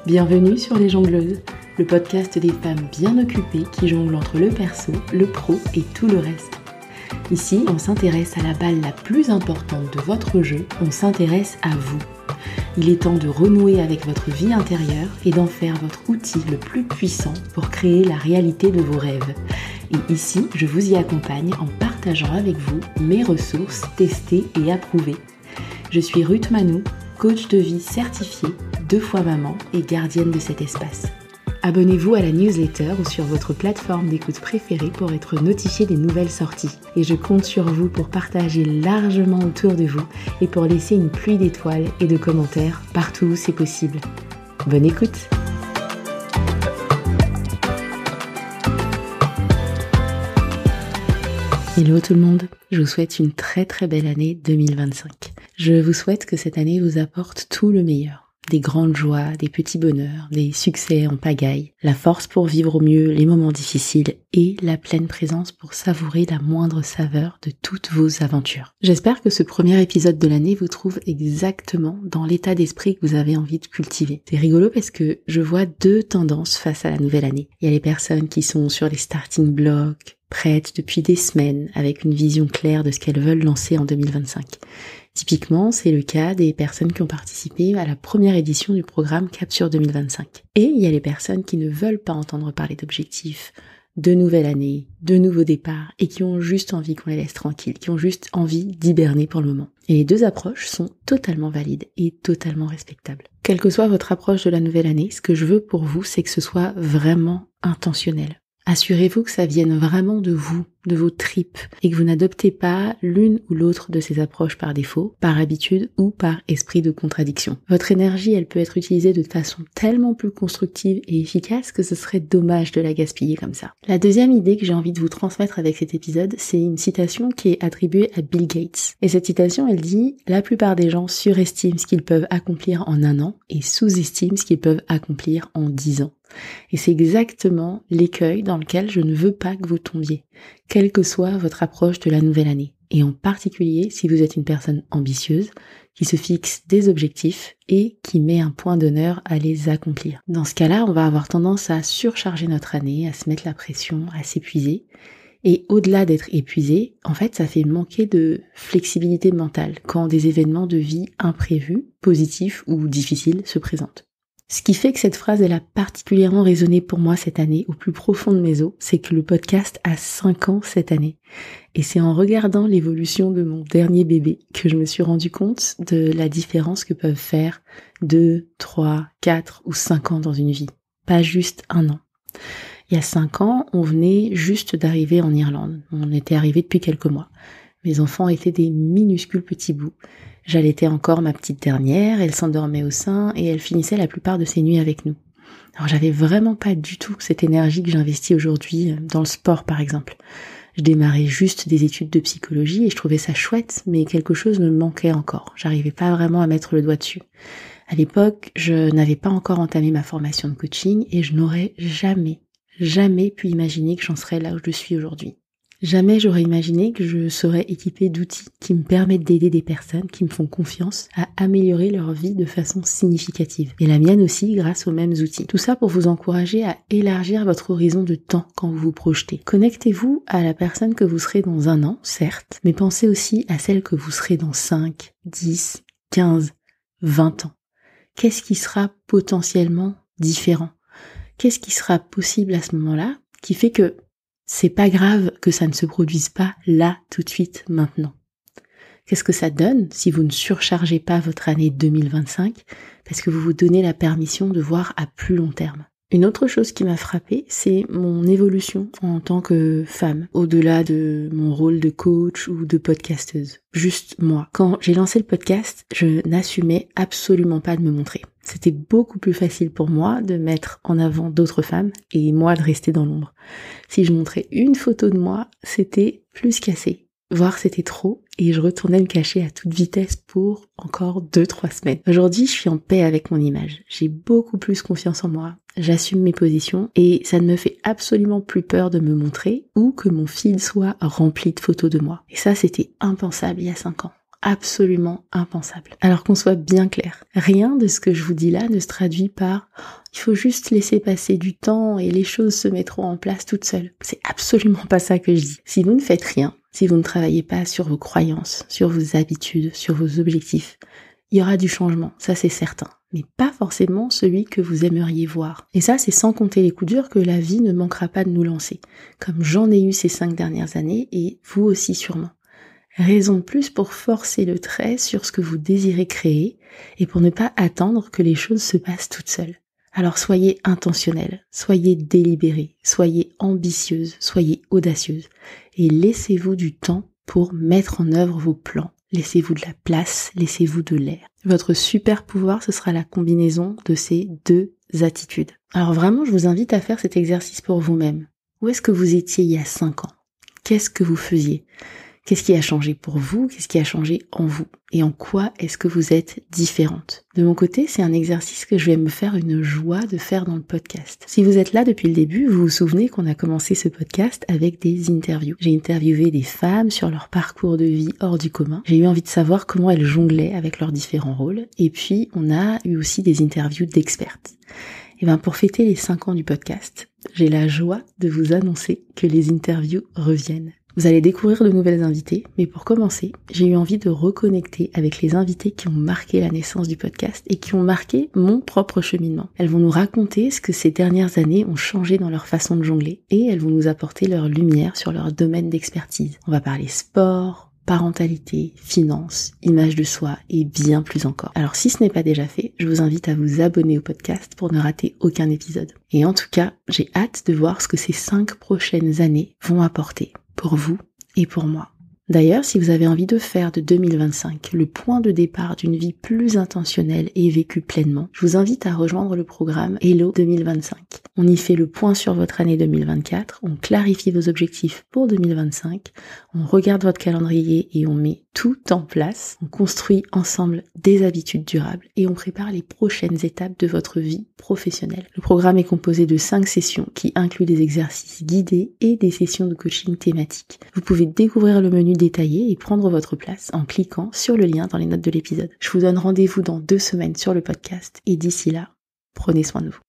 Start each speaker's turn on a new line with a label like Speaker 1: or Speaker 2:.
Speaker 1: Bienvenue sur Les Jongleuses, le podcast des femmes bien occupées qui jonglent entre le perso, le pro et tout le reste. Ici, on s'intéresse à la balle la plus importante de votre jeu, on s'intéresse à vous. Il est temps de renouer avec votre vie intérieure et d'en faire votre outil le plus puissant pour créer la réalité de vos rêves. Et ici, je vous y accompagne en partageant avec vous mes ressources testées et approuvées. Je suis Ruth Manou, coach de vie certifiée, 2 fois maman et gardienne de cet espace. Abonnez-vous à la newsletter ou sur votre plateforme d'écoute préférée pour être notifié des nouvelles sorties. Et je compte sur vous pour partager largement autour de vous et pour laisser une pluie d'étoiles et de commentaires partout où c'est possible. Bonne écoute! Hello tout le monde, je vous souhaite une très très belle année 2025. Je vous souhaite que cette année vous apporte tout le meilleur. Des grandes joies, des petits bonheurs, des succès en pagaille, la force pour vivre au mieux les moments difficiles et la pleine présence pour savourer la moindre saveur de toutes vos aventures. J'espère que ce premier épisode de l'année vous trouve exactement dans l'état d'esprit que vous avez envie de cultiver. C'est rigolo parce que je vois 2 tendances face à la nouvelle année. Il y a les personnes qui sont sur les starting blocks, prêtes depuis des semaines avec une vision claire de ce qu'elles veulent lancer en 2025. Typiquement, c'est le cas des personnes qui ont participé à la première édition du programme Capture 2025. Et il y a les personnes qui ne veulent pas entendre parler d'objectifs, de nouvelle année, de nouveaux départs et qui ont juste envie qu'on les laisse tranquilles, qui ont juste envie d'hiberner pour le moment. Et les 2 approches sont totalement valides et totalement respectables. Quelle que soit votre approche de la nouvelle année, ce que je veux pour vous, c'est que ce soit vraiment intentionnel. Assurez-vous que ça vienne vraiment de vous, de vos tripes, et que vous n'adoptez pas l'une ou l'autre de ces approches par défaut, par habitude ou par esprit de contradiction. Votre énergie, elle peut être utilisée de façon tellement plus constructive et efficace que ce serait dommage de la gaspiller comme ça. La deuxième idée que j'ai envie de vous transmettre avec cet épisode, c'est une citation qui est attribuée à Bill Gates. Et cette citation, elle dit « La plupart des gens surestiment ce qu'ils peuvent accomplir en 1 an et sous-estiment ce qu'ils peuvent accomplir en 10 ans. » Et c'est exactement l'écueil dans lequel je ne veux pas que vous tombiez, quelle que soit votre approche de la nouvelle année. Et en particulier si vous êtes une personne ambitieuse, qui se fixe des objectifs et qui met un point d'honneur à les accomplir. Dans ce cas-là, on va avoir tendance à surcharger notre année, à se mettre la pression, à s'épuiser. Et au-delà d'être épuisé, en fait, ça fait manquer de flexibilité mentale quand des événements de vie imprévus, positifs ou difficiles se présentent. Ce qui fait que cette phrase, elle a particulièrement résonné pour moi cette année, au plus profond de mes os, c'est que le podcast a 5 ans cette année. Et c'est en regardant l'évolution de mon dernier bébé que je me suis rendu compte de la différence que peuvent faire 2, 3, 4 ou 5 ans dans une vie. Pas juste 1 an. Il y a 5 ans, on venait juste d'arriver en Irlande. On était arrivé depuis quelques mois. Mes enfants étaient des minuscules petits bouts. J'allaitais encore ma petite dernière, elle s'endormait au sein et elle finissait la plupart de ses nuits avec nous. Alors j'avais vraiment pas du tout cette énergie que j'investis aujourd'hui dans le sport par exemple. Je démarrais juste des études de psychologie et je trouvais ça chouette, mais quelque chose me manquait encore. J'arrivais pas vraiment à mettre le doigt dessus. À l'époque, je n'avais pas encore entamé ma formation de coaching et je n'aurais jamais pu imaginer que j'en serais là où je suis aujourd'hui. Jamais j'aurais imaginé que je serais équipée d'outils qui me permettent d'aider des personnes qui me font confiance à améliorer leur vie de façon significative. Et la mienne aussi grâce aux mêmes outils. Tout ça pour vous encourager à élargir votre horizon de temps quand vous vous projetez. Connectez-vous à la personne que vous serez dans 1 an, certes, mais pensez aussi à celle que vous serez dans 5, 10, 15, 20 ans. Qu'est-ce qui sera potentiellement différent? Qu'est-ce qui sera possible à ce moment-là qui fait que c'est pas grave que ça ne se produise pas là, tout de suite, maintenant. Qu'est-ce que ça donne si vous ne surchargez pas votre année 2025 parce que vous vous donnez la permission de voir à plus long terme? Une autre chose qui m'a frappée, c'est mon évolution en tant que femme, au-delà de mon rôle de coach ou de podcasteuse. Juste moi. Quand j'ai lancé le podcast, je n'assumais absolument pas de me montrer. C'était beaucoup plus facile pour moi de mettre en avant d'autres femmes et moi de rester dans l'ombre. Si je montrais une photo de moi, c'était plus qu'assez. Voire c'était trop et je retournais me cacher à toute vitesse pour encore 2-3 semaines. Aujourd'hui, je suis en paix avec mon image. J'ai beaucoup plus confiance en moi. J'assume mes positions et ça ne me fait absolument plus peur de me montrer ou que mon feed soit rempli de photos de moi. Et ça, c'était impensable il y a 5 ans. absolument impensable. Alors qu'on soit bien clair, rien de ce que je vous dis là ne se traduit par il faut juste laisser passer du temps et les choses se mettront en place toutes seules. C'est absolument pas ça que je dis. Si vous ne faites rien, si vous ne travaillez pas sur vos croyances, sur vos habitudes, sur vos objectifs, il y aura du changement, ça c'est certain, mais pas forcément celui que vous aimeriez voir. Et ça, c'est sans compter les coups durs que la vie ne manquera pas de nous lancer, comme j'en ai eu ces 5 dernières années et vous aussi sûrement. Raison de plus pour forcer le trait sur ce que vous désirez créer et pour ne pas attendre que les choses se passent toutes seules. Alors soyez intentionnels, soyez délibérés, soyez ambitieuses, soyez audacieuses et laissez-vous du temps pour mettre en œuvre vos plans. Laissez-vous de la place, laissez-vous de l'air. Votre super pouvoir, ce sera la combinaison de ces deux attitudes. Alors vraiment, je vous invite à faire cet exercice pour vous-même. Où est-ce que vous étiez il y a 5 ans? Qu'est-ce que vous faisiez? Qu'est-ce qui a changé pour vous? Qu'est-ce qui a changé en vous? Et en quoi est-ce que vous êtes différente? De mon côté, c'est un exercice que je vais me faire une joie de faire dans le podcast. Si vous êtes là depuis le début, vous vous souvenez qu'on a commencé ce podcast avec des interviews. J'ai interviewé des femmes sur leur parcours de vie hors du commun. J'ai eu envie de savoir comment elles jonglaient avec leurs différents rôles. Et puis, on a eu aussi des interviews d'expertes. Et bien, pour fêter les 5 ans du podcast, j'ai la joie de vous annoncer que les interviews reviennent. Vous allez découvrir de nouvelles invités, mais pour commencer, j'ai eu envie de reconnecter avec les invités qui ont marqué la naissance du podcast et qui ont marqué mon propre cheminement. Elles vont nous raconter ce que ces dernières années ont changé dans leur façon de jongler et elles vont nous apporter leur lumière sur leur domaine d'expertise. On va parler sport, parentalité, finances, image de soi et bien plus encore. Alors si ce n'est pas déjà fait, je vous invite à vous abonner au podcast pour ne rater aucun épisode. Et en tout cas, j'ai hâte de voir ce que ces 5 prochaines années vont apporter pour vous et pour moi. D'ailleurs, si vous avez envie de faire de 2025 le point de départ d'une vie plus intentionnelle et vécue pleinement, je vous invite à rejoindre le programme Hello 2025. On y fait le point sur votre année 2024, on clarifie vos objectifs pour 2025, on regarde votre calendrier et on met tout en place, on construit ensemble des habitudes durables et on prépare les prochaines étapes de votre vie professionnelle. Le programme est composé de 5 sessions qui incluent des exercices guidés et des sessions de coaching thématiques. Vous pouvez découvrir le menu détaillé et prendre votre place en cliquant sur le lien dans les notes de l'épisode. Je vous donne rendez-vous dans 2 semaines sur le podcast et d'ici là, prenez soin de vous.